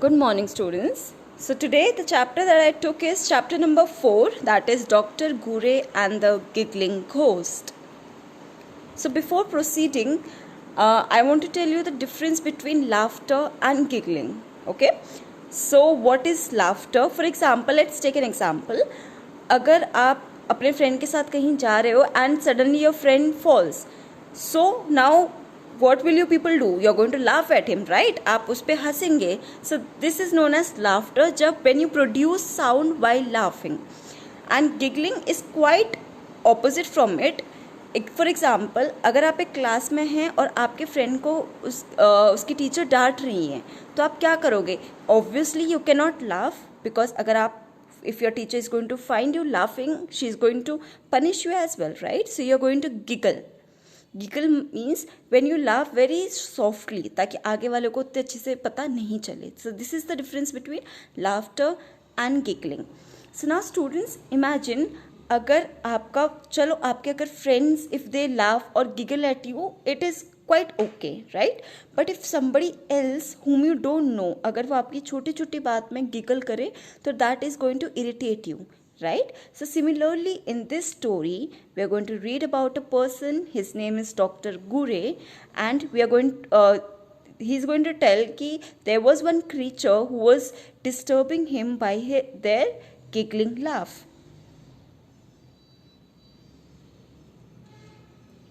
Good morning, students. So today the chapter that I took is chapter number 4, that is Dr. Gure and the Giggling Ghost. So before proceeding, I want to tell you the difference between laughter and giggling. Okay. So what is laughter? For example, let's take an example. अगर आप अपने friend के साथ कहीं जा रहे हो and suddenly your friend falls. So now what will you people do? You're going to laugh at him, right? आप उस पे हंसेंगे. So this is known as laughter जब when you produce sound while laughing. And giggling is quite opposite from it. For example अगर आप एक class में हैं और आपके फ्रेंड को उसकी टीचर डांट रही हैं तो आप क्या करोगे? Obviously you can not laugh because अगर आप if your teacher is going to find you laughing, she is going to punish you as well, right? So you are going to giggle. Giggle means when you laugh very softly ताकि आगे वाले को उतने अच्छे से पता नहीं चले. So this is the difference between laughter and giggling. So now students, imagine अगर आपका चलो आपके अगर फ्रेंड्स इफ़ दे लाफ और giggle at you it is quite okay, right? But if somebody else whom you don't know अगर वो आपकी छोटी छोटी बात में गिगल करे तो that is going to irritate you, right? So similarly in this story we are going to read about a person. His name is Dr. Gure and we are going he's going to tell ki there was one creature who was disturbing him by their giggling laugh.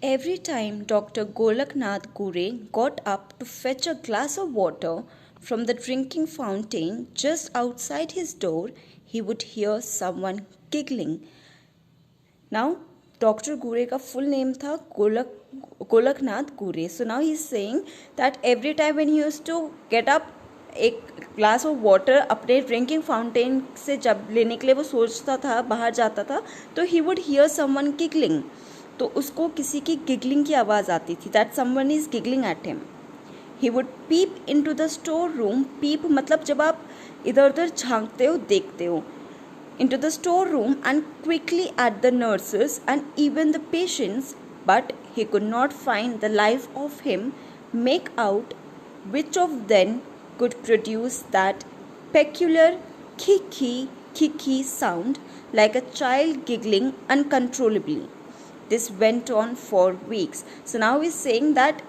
Every time Dr. Golaknath Gure got up to fetch a glass of water from the drinking fountain just outside his door, he would hear someone giggling. Now, Dr. Gure का full name था Golaknath Gure. So now he is saying that every time when he used to get up, एक glass of water अपने drinking fountain से जब लेने के लिए वो सोचता था, बाहर जाता था, तो he would hear someone giggling. तो उसको किसी की गिगलिंग की आवाज़ आती थी. That someone is giggling at him. He would peep into the store room. Peep मतलब जब आप इधर उधर झांकते हो, देखते हो. Into the store room and quickly at the nurses and even the patients, but he could not find the life of him make out which of them could produce that peculiar खी sound like a child giggling uncontrollably. This went on for weeks. So now he's saying that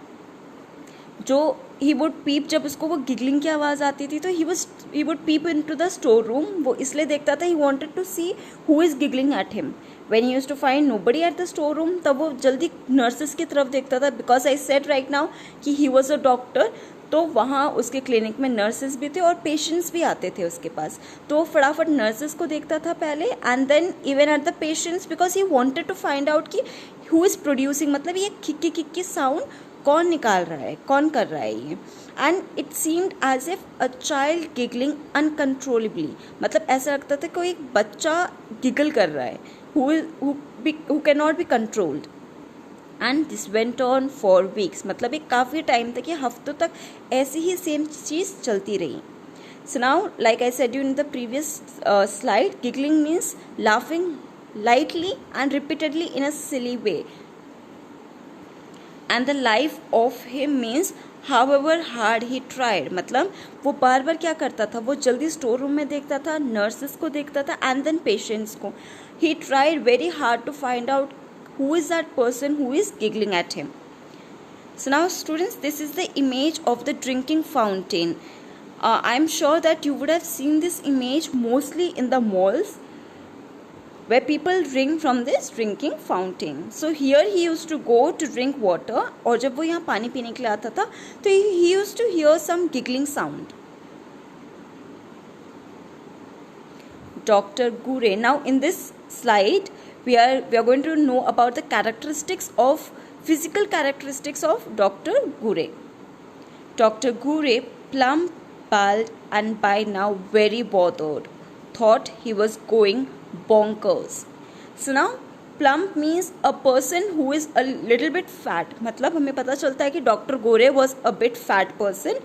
जो he would peep जब उसको वो giggling की आवाज़ आती थी तो he would peep into the store room. वो इसलिए देखता था, he wanted to see who is giggling at him. When he used to find nobody at the store room तब वो जल्दी nurses की तरफ देखता था. Because I said right now कि he was a doctor, तो वहाँ उसके क्लिनिक में नर्सेस भी थे और पेशेंट्स भी आते थे उसके पास. तो फटाफट नर्सेस को देखता था पहले and then even at the patients because he wanted to find out कि हु इज़ प्रोड्यूसिंग, मतलब ये खिक्की साउंड कौन निकाल रहा है, कौन कर रहा है ये. And it seemed as if a child giggling uncontrollably, मतलब ऐसा लगता था कोई एक बच्चा गिगल कर रहा है who can not be controlled. And this went on for weeks, मतलब एक काफ़ी टाइम तक, ये हफ्तों तक ऐसी ही सेम चीज़ चलती रही. So now like I said you in the previous slide, giggling means laughing lightly and repeatedly in a silly way. And the life of him means however hard he tried, मतलब वो बार बार क्या करता था, वो जल्दी store room में देखता था, नर्सेस को देखता था एंड देन पेशेंट्स को. He tried very hard to find out who is that person who is giggling at him. So now students, this is the image of the drinking fountain. I'm sure that you would have seen this image mostly in the malls where people drink from this drinking fountain. So here he used to go to drink water और जब वो यहाँ पानी पीने के लिए आता था तो he used to hear some giggling sound. Dr. Gure. Now in this slide we are going to know about the physical characteristics of Dr. Gure. Dr. Gure, plump, bald and by now very bothered, thought he was going bonkers. So now plump means a person who is a little bit fat, मतलब हमें पता चलता है कि doctor Gore was a bit fat person.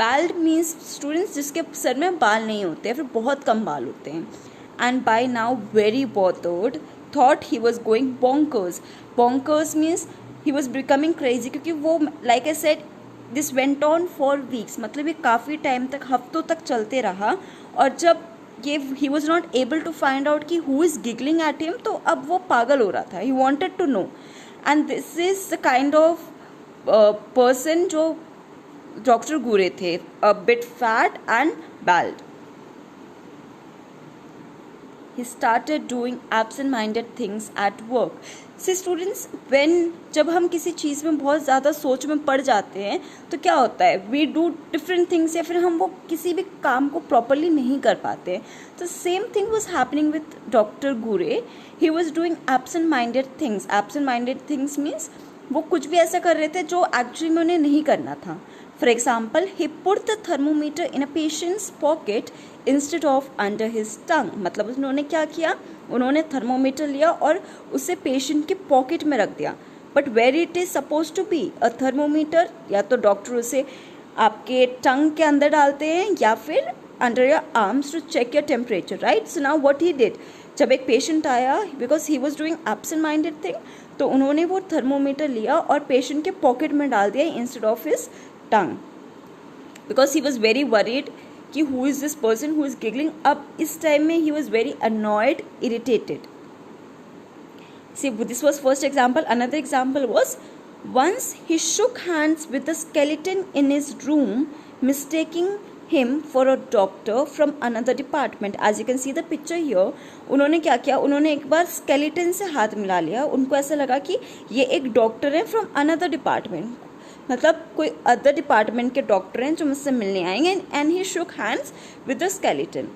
Bald means students जिसके sir में बाल नहीं होते हैं, फिर बहुत कम बाल होते हैं. And by now very bothered, thought he was going bonkers. Bonkers means he was becoming crazy, क्योंकि वो like I said this went on for weeks, मतलब ये काफ़ी टाइम तक, हफ्तों तक चलते रहा। और जब ये he was not able to find out कि who is giggling at him, तो अब वो पागल हो रहा था, he wanted to know. And this is the kind of person जो डॉक्टर गुरे थे, a bit fat and bald. He started doing absent-minded things at work. See students, जब हम किसी चीज़ में बहुत ज़्यादा सोच में पड़ जाते हैं तो क्या होता है, we do different things, या फिर हम वो किसी भी काम को properly नहीं कर पाते। तो same thing was happening with Dr. Gure. He was doing absent-minded things. Absent-minded things means वो कुछ भी ऐसा कर रहे थे जो एक्चुअली में उन्हें नहीं करना था। For example, he put the thermometer in a patient's pocket instead of under his tongue. मतलब उन्होंने क्या किया, उन्होंने थर्मोमीटर लिया और उसे पेशेंट के पॉकेट में रख दिया। But where it is suppose to be a thermometer, या तो डॉक्टर उसे आपके टंग के अंदर डालते हैं या फिर under your arms to check your temperature, right. So now what he did, जब एक पेशेंट आया, because he was doing absent minded thing, तो उन्होंने वो थर्मोमीटर लिया और पेशेंट के पॉकेट में डाल दिया instead of his tongue, because he was very worried कि who is this person who is giggling. अब इस टाइम में he was very annoyed, irritated. See, this was first example. Another example was once he shook hands with a skeleton in his room, mistaking him for a doctor from another department. As you can see the picture here, उन्होंने क्या किया, उन्होंने एक बार skeleton से हाथ मिला लिया। उनको ऐसा लगा कि ये एक डॉक्टर है from another department, मतलब कोई अदर डिपार्टमेंट के डॉक्टर हैं जो मुझसे मिलने आएंगे। And he shook hands with the skeleton.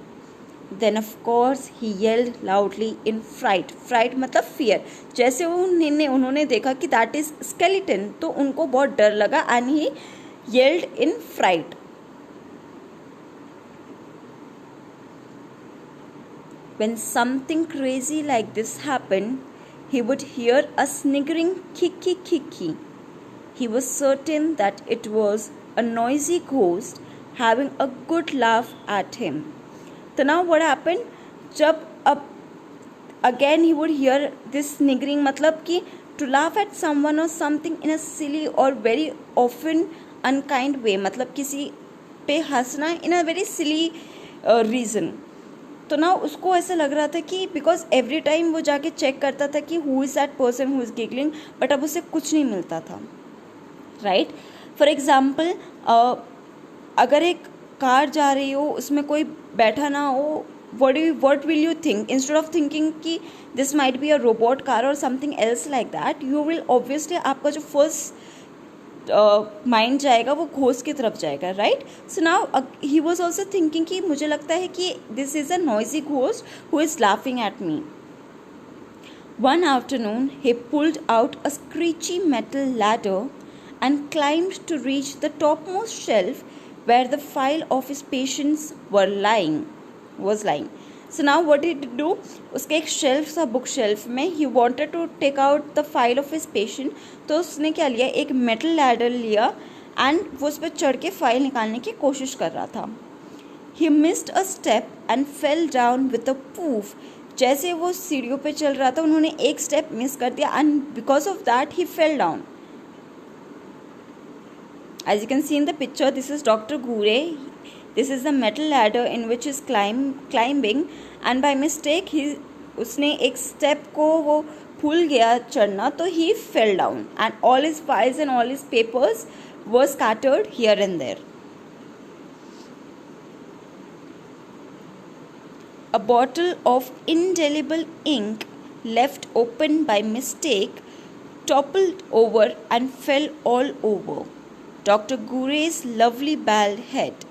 Then of course he yelled loudly in fright. Fright मतलब fear. जैसे उन्होंने देखा कि that is skeleton, तो उनको बहुत डर लगा and he yelled in fright. When something crazy like this happened, he would hear a sniggering kiki kiki. He was certain that it was a noisy ghost having a good laugh at him. So now what happened, जब अब again he would hear this sniggering, मतलब कि to laugh at someone or something in a silly or very often unkind way, मतलब किसी पे हंसना in a very silly reason. तो ना उसको ऐसा लग रहा था कि बिकॉज एवरी टाइम वो जाके चेक करता था कि who is that person who is giggling, but अब उसे कुछ नहीं मिलता था, राइट। फॉर एग्जाम्पल, अगर एक कार जा रही हो, उसमें कोई बैठा ना हो, what will you think? Instead of thinking कि this might be a robot car or something else like that, you will obviously, आपका जो first माइंड जाएगा वो घोस्ट की तरफ जाएगा, right. So now he was also thinking कि मुझे लगता है कि this is a noisy ghost who is laughing at me. One afternoon he pulled out a screechy metal ladder and climbed to reach the topmost shelf where the file of his patients was lying. So now what did he do? उसके एक shelf था, book shelf में, he wanted to take out the file of his patient, तो उसने क्या लिया, एक metal ladder लिया एंड वो उस पर चढ़ के फाइल निकालने की कोशिश कर रहा था। He missed a step and fell down with a poof. जैसे वो सीढ़ियों पे चल रहा था, उन्होंने एक स्टेप मिस कर दिया and because of that he fell down. As you can see in the picture, this is Dr. Gure. This is the metal ladder in which is climbing and by mistake उसने एक step को वो भूल गया चढ़ना, तो he fell down and all his files and all his papers were scattered here and there. A bottle of indelible ink left open by mistake toppled over and fell all over Dr. Gure's lovely bald head.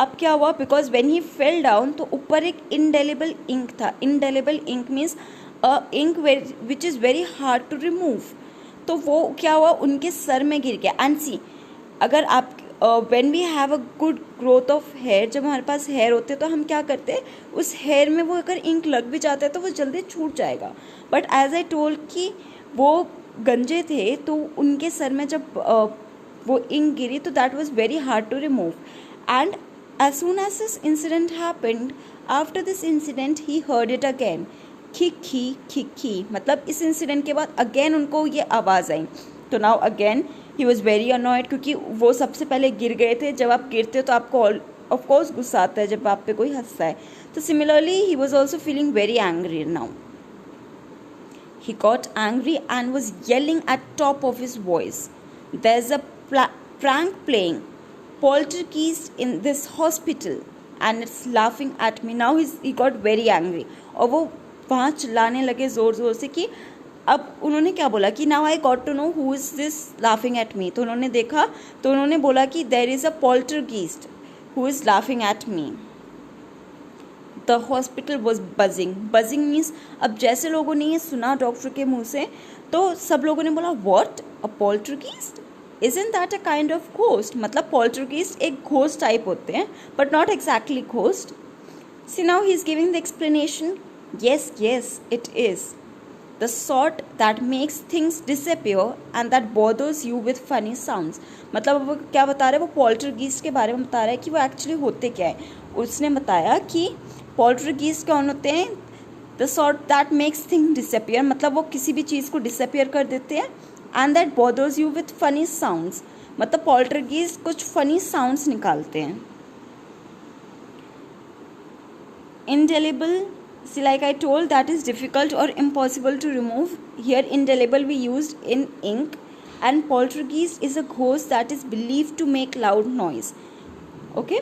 अब क्या हुआ, because when he fell down, तो ऊपर एक indelible ink था। Indelible ink means a ink which is very hard to remove, तो वो क्या हुआ, उनके सर में गिर गया। एंड सी, अगर आप when we have a good growth of hair, जब हमारे पास हेयर होते हैं तो हम क्या करते हैं, उस हेयर में वो अगर इंक लग भी जाता है तो वो जल्दी छूट जाएगा। बट एज आई टोल्ड कि वो गंजे थे, तो उनके सर में जब वो इंक गिरी तो that was very hard to remove. And as soon as this incident happened, after this incident he heard it again, खी, मतलब इस इंसिडेंट के बाद अगेन उनको ये आवाज़ आई। तो now again he was very annoyed, क्योंकि वो सबसे पहले गिर गए थे. जब आप गिरते हो तो आपको ऑफ कोर्स गुस्सा आता है जब आप पे कोई हंसता है. तो similarly he was also feeling very angry now. He got angry and was yelling at top of his voice, "There's a prank playing poltergeist in this hospital and it's laughing at me." Now he got very angry. और वो वहाँ चिल्लाने लगे ज़ोर ज़ोर से कि अब उन्होंने क्या बोला कि now I got to know who is this laughing at me. तो उन्होंने देखा तो उन्होंने बोला कि there is a poltergeist who is laughing at me. The hospital was buzzing. Buzzing means अब जैसे लोगों ने ये सुना डॉक्टर के मुंह से तो सब लोगों ने बोला what? A poltergeist? Isn't that a kind of ghost? मतलब poltergeist एक ghost type होते हैं but not exactly ghost. See, now he is giving the explanation. Yes, it is. The sort that makes things disappear and that bothers you with funny sounds. मतलब वो क्या बता रहा है, वो poltergeist के बारे में बता रहा है कि वो actually होते क्या है. उसने बताया कि poltergeist कौन होते हैं, the sort that makes thing disappear, मतलब वो किसी भी चीज़ को डिसअपियर कर देते हैं. And that bothers you with funny sounds, मतलब poltergeist कुछ फनी साउंड्स निकालते हैं. indelible, see, like I told, that is difficult or impossible to remove. Here indelible we used in ink, and poltergeist is a ghost that is believed to make loud noise. Okay,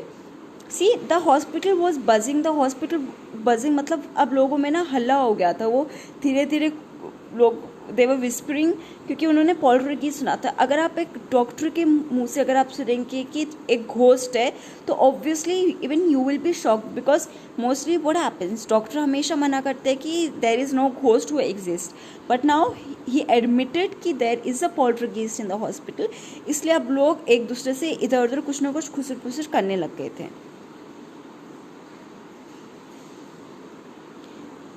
see, the hospital was buzzing. The hospital buzzing मतलब अब लोगों में ना हल्ला हो गया था. वो धीरे धीरे लोग they were whispering क्योंकि उन्होंने poltergeist सुना था. अगर आप एक डॉक्टर के मुंह से अगर आप सुनेंगे कि एक घोस्ट है तो obviously even you will be shocked, because mostly what happens, doctor हमेशा मना करते हैं कि there is no ghost who exist, but now he admitted कि there is a poltergeist in the hospital. इसलिए अब लोग एक दूसरे से इधर उधर कुछ ना कुछ खुसर फुसर करने लग गए थे.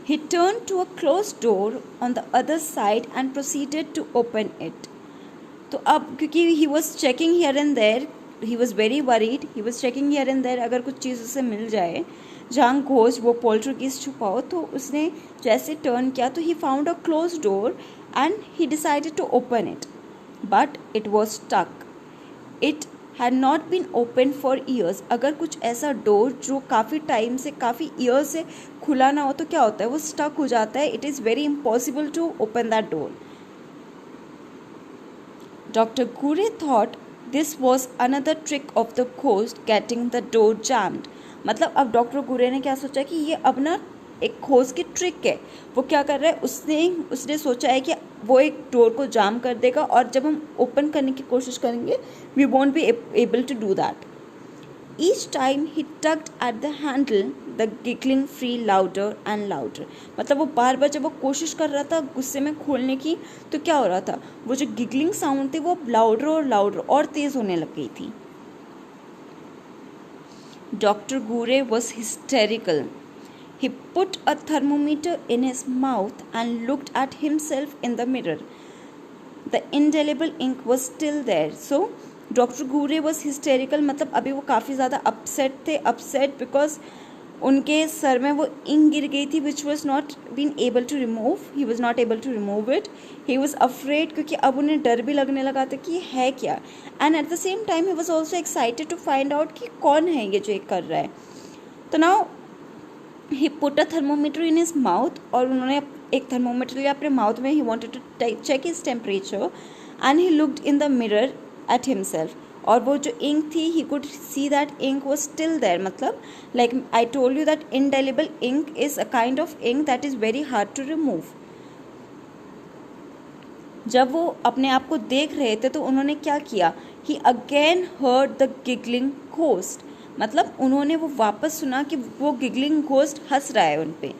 He turned to a closed door on the other side and proceeded to open it. तो अब क्योंकि he was checking here and there, he was very worried, he was checking here and there अगर कुछ चीज़ उसे मिल जाए जहाँ ghost वो poltergeist छुपा हो, तो उसने जैसे टर्न किया तो he found a closed door and he decided to open it, but it was stuck. It had not been opened for years. अगर कुछ ऐसा डोर जो काफ़ी टाइम से काफ़ी ईयर से खुला ना हो तो क्या होता है, वो स्टक हो जाता है. It is very impossible to open that door. Doctor गुरे thought this was another trick of the ghost getting the door jammed. मतलब अब डॉक्टर गुरे ने क्या सोचा कि ये अब ना एक घोस्ट की ट्रिक है. वो क्या कर रहा है, उसने सोचा है कि वो एक डोर को जाम कर देगा और जब हम ओपन करने की कोशिश करेंगे we won't be able to do that. Each time he tugged at the handle the giggling free louder and louder. मतलब वो बार बार जब वो कोशिश कर रहा था गुस्से में खोलने की तो क्या हो रहा था, वो जो गिगलिंग साउंड थे वो लाउडर और लाउडर और तेज़ होने लग गई थी. डॉक्टर गुरे was hysterical. He put a thermometer in his mouth and looked at himself in the mirror. The indelible ink was still there. So, Dr. Gure was hysterical. मतलब अभी वो काफ़ी ज़्यादा upset because उनके सर में वो ink गिर गई थी which was not been able to remove. He was not able to remove it. He was afraid क्योंकि अब उन्हें डर भी लगने लगा था कि ये है क्या. And at the same time he was also excited to find out कि कौन है ये जो ये कर रहा है. तो now he put a thermometer in his mouth, और उन्होंने एक थर्मोमीटर लिया अपने माउथ में. he wanted to check his temperature and he looked in the mirror at himself. और वो जो ink थी he could see that ink was still there. मतलब like I told you that indelible ink is a kind of ink that is very hard to remove. जब वो अपने आप को देख रहे थे तो उन्होंने क्या किया, he again heard the giggling ghost. मतलब उन्होंने वो वापस सुना कि वो गिगलिंग घोस्ट हंस रहा है उन पे.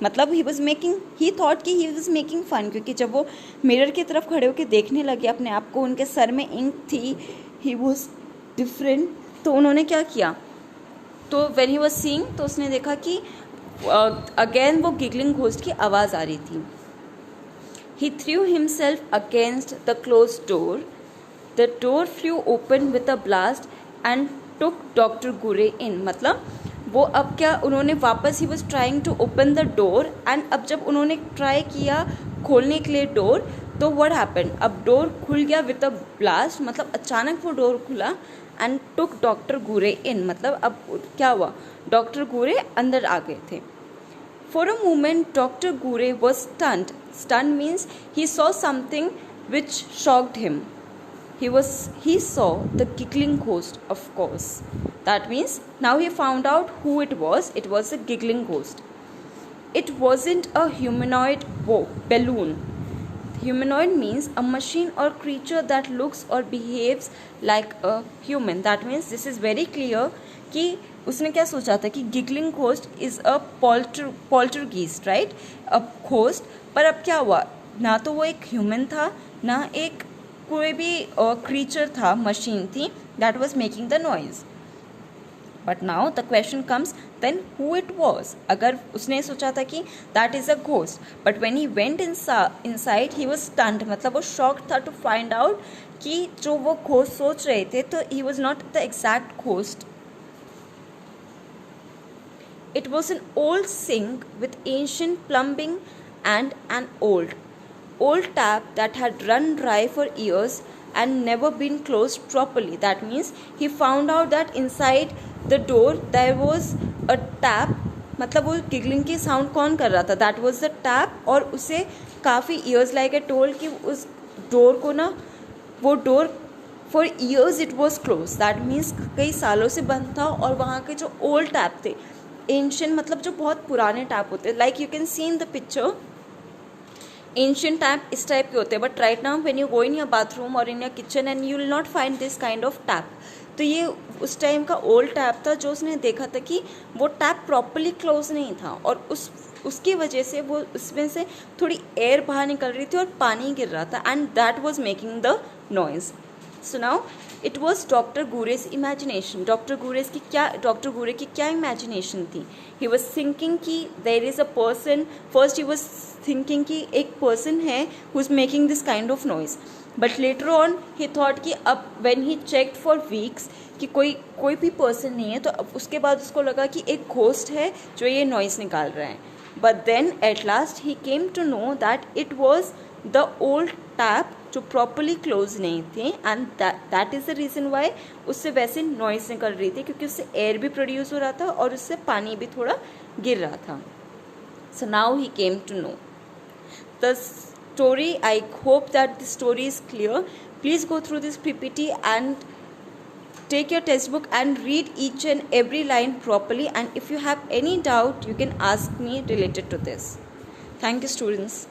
मतलब ही थॉट कि ही वॉज मेकिंग फन, क्योंकि जब वो मिरर की तरफ खड़े होकर देखने लगे अपने आप को, उनके सर में इंक थी, ही वॉज डिफरेंट. तो उन्होंने क्या किया, तो व्हेन ही वॉज सीइंग तो उसने देखा कि अगेन वो गिगलिंग घोस्ट की आवाज़ आ रही थी. He threw himself against the close door. The door flew open with a blast and took doctor गुरे इन. मतलब वो अब क्या, उन्होंने वापस he was trying to open the door, and अब जब उन्होंने ट्राई किया खोलने के लिए डोर तो व्हाट हैपेंड, अब डोर खुल गया विद अ ब्लास्ट, मतलब अचानक वो डोर खुला एंड टुक डॉक्टर गुरे इन, मतलब अब क्या हुआ, डॉक्टर गुरे अंदर आ गए थे. फॉर अ मोमेंट डॉक्टर गुरे was stunned. Stunned means he saw something which shocked him. He saw the giggling ghost, of course. That means now he found out who it was. It was a giggling ghost. It wasn't a humanoid balloon. Humanoid means a machine or creature that looks or behaves like a human. That means this is very clear कि उसने क्या सोचा था कि giggling ghost is a poltergeist, right? A ghost. पर अब क्या हुआ, ना तो वो एक ह्यूमन था, ना एक कोई भी क्रीचर था, मशीन थी that was making the noise. But now the question comes, then who it was? अगर उसने सोचा था कि that is a ghost, but when he went inside he was stunned, मतलब वो shocked था to find out कि जो वो ghost सोच रहे थे तो he was not the exact ghost. It was an old sink with ancient plumbing and an old tap that had run dry for years and never been closed properly. That means he found out that inside the door there was a tap, मतलब वो giggling की sound कौन कर रहा था, that was the tap. और उसे काफ़ी ईयर्स लाइक ए टोल्ड कि उस डोर को ना, वो door for years it was close. That means कई सालों से बंद था. और वहाँ के जो ओल्ड टैप थे, एंशियंट मतलब जो बहुत पुराने टैप होते हैं, like you can see in the picture, ancient tap इस टाइप के होते हैं. But right now when you go in your bathroom और in your kitchen and you will not find this kind of tap. तो ये उस time का old tap था जो उसने देखा था कि वो टैप प्रॉपरली क्लोज नहीं था और उसकी वजह से वो उसमें से थोड़ी एयर बाहर निकल रही थी और पानी गिर रहा था and that was making the noise. So now it was doctor Gurez imagination. Doctor गुरे की क्या इमेजिनेशन थी. ही वॉज थिंकिंग कि there is a person. First he was thinking कि एक पर्सन है who is making this kind of noise. But later on he thought कि अब when he checked for weeks कि कोई भी पर्सन नहीं है, तो अब उसके बाद उसको लगा कि एक घोस्ट है जो ये नॉइज़ निकाल रहा है. But then at last he came to know that it was the old tap जो प्रॉपरली क्लोज नहीं थे and that is the reason why उससे वैसे नॉइज़ निकल रही थी, क्योंकि उससे एयर भी प्रोड्यूस हो रहा था और उससे पानी भी थोड़ा गिर रहा था. So now he came to know the story. I hope that the story is clear. Please go through this PPT and take your textbook and read each and every line properly, and if you have any doubt you can ask me related to this. Thank you, students.